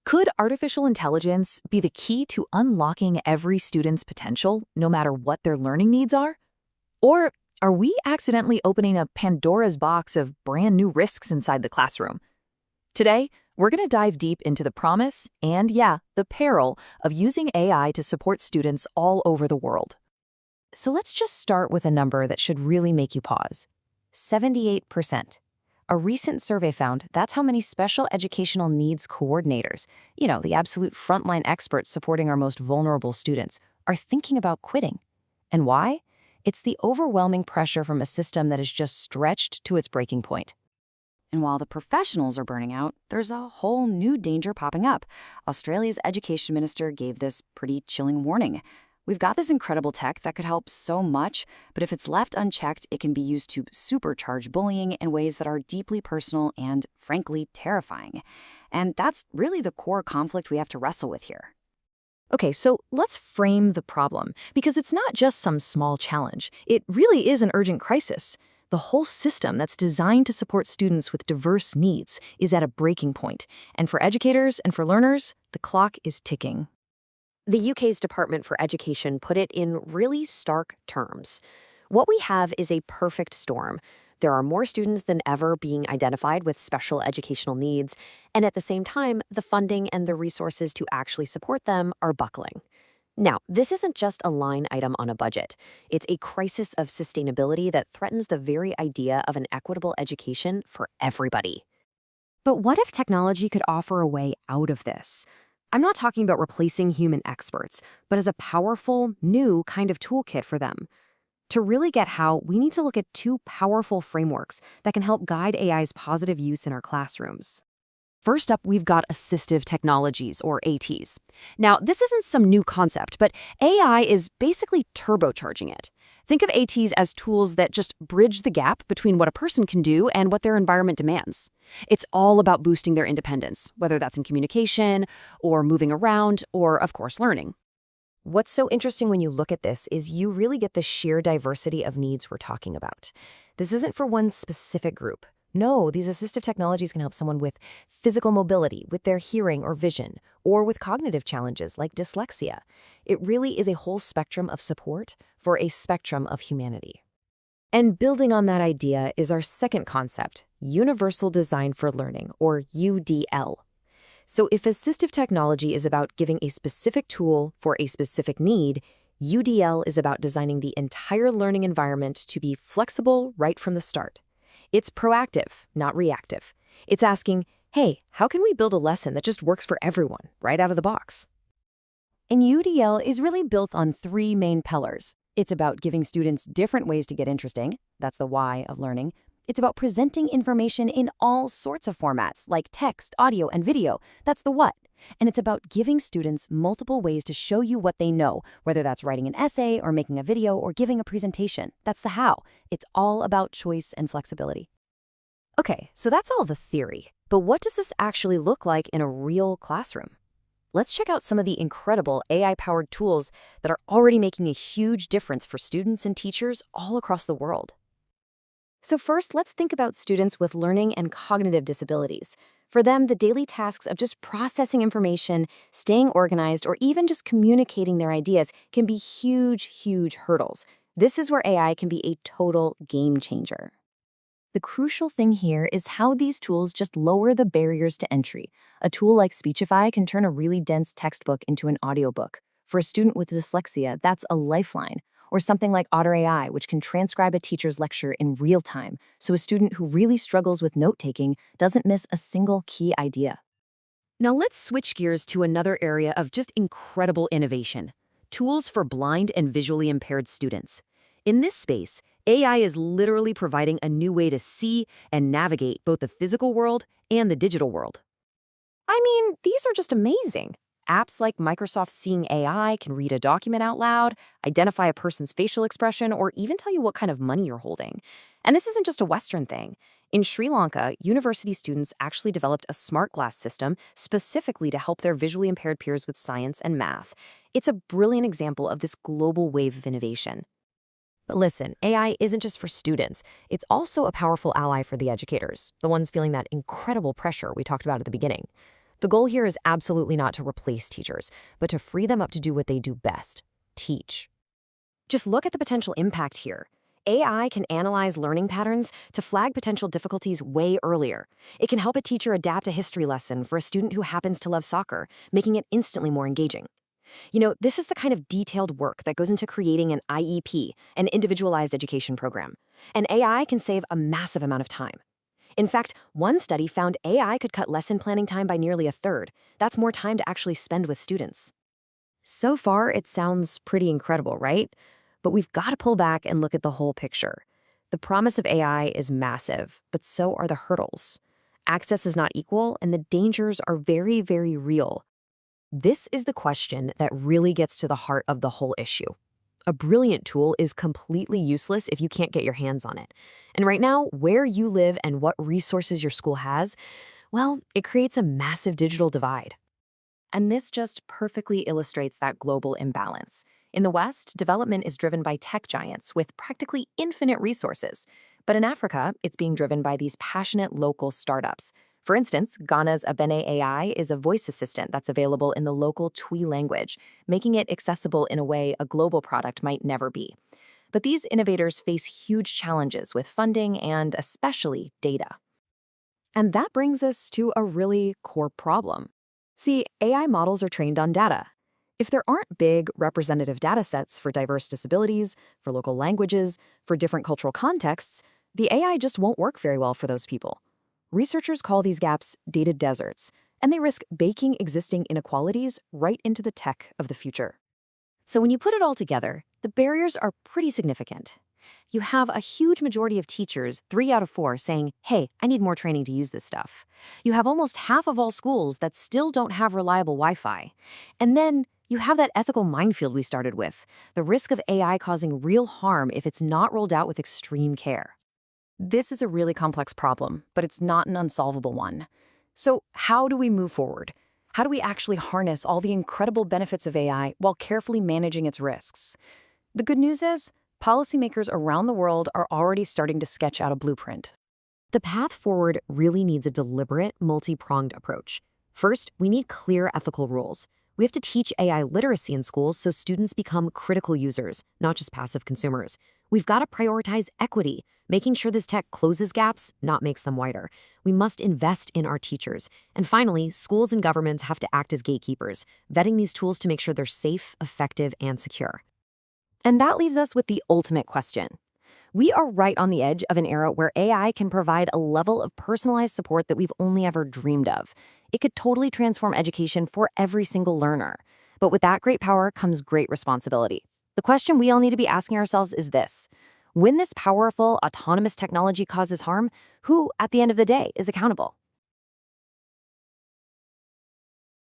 Could artificial intelligence be the key to unlocking every student's potential, no matter what their learning needs are? Or are we accidentally opening a Pandora's box of brand new risks inside the classroom? Today, we're going to dive deep into the promise and, yeah, the peril of using AI to support students all over the world. So let's just start with a number that should really make you pause. 78%. A recent survey found that's how many special educational needs coordinators, the absolute frontline experts supporting our most vulnerable students, are thinking about quitting. And why? It's the overwhelming pressure from a system that is just stretched to its breaking point. And while the professionals are burning out, there's a whole new danger popping up. Australia's education minister gave this pretty chilling warning. We've got this incredible tech that could help so much, but if it's left unchecked, it can be used to supercharge bullying in ways that are deeply personal and, frankly, terrifying. And that's really the core conflict we have to wrestle with here. Okay, so let's frame the problem, because it's not just some small challenge. It really is an urgent crisis. The whole system that's designed to support students with diverse needs is at a breaking point, and for educators and for learners, the clock is ticking. The UK's Department for Education put it in really stark terms. What we have is a perfect storm. There are more students than ever being identified with special educational needs, and at the same time, the funding and the resources to actually support them are buckling. Now, this isn't just a line item on a budget. It's a crisis of sustainability that threatens the very idea of an equitable education for everybody. But what if technology could offer a way out of this? I'm not talking about replacing human experts, but as a powerful, new kind of toolkit for them. To really get how, we need to look at two powerful frameworks that can help guide AI's positive use in our classrooms. First up, we've got assistive technologies, or ATs. Now, this isn't some new concept, but AI is basically turbocharging it. Think of ATs as tools that just bridge the gap between what a person can do and what their environment demands. It's all about boosting their independence, whether that's in communication, or moving around, or, of course, learning. What's so interesting when you look at this is you really get the sheer diversity of needs we're talking about. This isn't for one specific group. No, these assistive technologies can help someone with physical mobility, with their hearing or vision, or with cognitive challenges like dyslexia. It really is a whole spectrum of support for a spectrum of humanity. And building on that idea is our second concept, Universal Design for Learning, or UDL. So if assistive technology is about giving a specific tool for a specific need, UDL is about designing the entire learning environment to be flexible right from the start. It's proactive, not reactive. It's asking, hey, how can we build a lesson that just works for everyone, right out of the box? And UDL is really built on three main pillars. It's about giving students different ways to get interesting. That's the why of learning. It's about presenting information in all sorts of formats, like text, audio, and video. That's the what. And it's about giving students multiple ways to show you what they know, whether that's writing an essay or making a video or giving a presentation. That's the how. It's all about choice and flexibility. Okay, so that's all the theory. But what does this actually look like in a real classroom? Let's check out some of the incredible AI-powered tools that are already making a huge difference for students and teachers all across the world. So first, let's think about students with learning and cognitive disabilities. For them, the daily tasks of just processing information, staying organized, or even just communicating their ideas can be huge hurdles. This is where AI can be a total game changer. The crucial thing here is how these tools just lower the barriers to entry. A tool like Speechify can turn a really dense textbook into an audiobook. For a student with dyslexia, that's a lifeline. Or something like Otter AI, which can transcribe a teacher's lecture in real time, so a student who really struggles with note-taking doesn't miss a single key idea. Now let's switch gears to another area of just incredible innovation: tools for blind and visually impaired students. In this space, AI is literally providing a new way to see and navigate both the physical world and the digital world. I mean, these are just amazing. Apps like Microsoft Seeing AI can read a document out loud, identify a person's facial expression, or even tell you what kind of money you're holding. And this isn't just a Western thing. In Sri Lanka, university students actually developed a smart glass system specifically to help their visually impaired peers with science and math. It's a brilliant example of this global wave of innovation. But listen, AI isn't just for students. It's also a powerful ally for the educators, the ones feeling that incredible pressure we talked about at the beginning. The goal here is absolutely not to replace teachers, but to free them up to do what they do best: teach. Just look at the potential impact here. AI can analyze learning patterns to flag potential difficulties way earlier. It can help a teacher adapt a history lesson for a student who happens to love soccer, making it instantly more engaging. This is the kind of detailed work that goes into creating an IEP, an individualized education program. And AI can save a massive amount of time. In fact, one study found AI could cut lesson planning time by nearly a third. That's more time to actually spend with students. So far, it sounds pretty incredible, right? But we've got to pull back and look at the whole picture. The promise of AI is massive, but so are the hurdles. Access is not equal, and the dangers are very, very real. This is the question that really gets to the heart of the whole issue. A brilliant tool is completely useless if you can't get your hands on it. And right now, where you live and what resources your school has, well, it creates a massive digital divide. And this just perfectly illustrates that global imbalance. In the West, development is driven by tech giants with practically infinite resources. But in Africa, it's being driven by these passionate local startups. For instance, Ghana's Abene AI is a voice assistant that's available in the local Twi language, making it accessible in a way a global product might never be. But these innovators face huge challenges with funding and especially data. And that brings us to a really core problem. See, AI models are trained on data. If there aren't big, representative data sets for diverse disabilities, for local languages, for different cultural contexts, the AI just won't work very well for those people. Researchers call these gaps data deserts, and they risk baking existing inequalities right into the tech of the future. So when you put it all together, the barriers are pretty significant. You have a huge majority of teachers, 3 out of 4, saying, hey, I need more training to use this stuff. You have almost half of all schools that still don't have reliable Wi-Fi. And then you have that ethical minefield we started with, the risk of AI causing real harm if it's not rolled out with extreme care. This is a really complex problem, but it's not an unsolvable one. So how do we move forward? How do we actually harness all the incredible benefits of AI while carefully managing its risks? The good news is, policymakers around the world are already starting to sketch out a blueprint. The path forward really needs a deliberate, multi-pronged approach. First, we need clear ethical rules. We have to teach AI literacy in schools so students become critical users, not just passive consumers. We've got to prioritize equity, making sure this tech closes gaps, not makes them wider. We must invest in our teachers. And finally, schools and governments have to act as gatekeepers, vetting these tools to make sure they're safe, effective, and secure. And that leaves us with the ultimate question. We are right on the edge of an era where AI can provide a level of personalized support that we've only ever dreamed of. It could totally transform education for every single learner. But with that great power comes great responsibility. The question we all need to be asking ourselves is this: when this powerful, autonomous technology causes harm, who, at the end of the day, is accountable?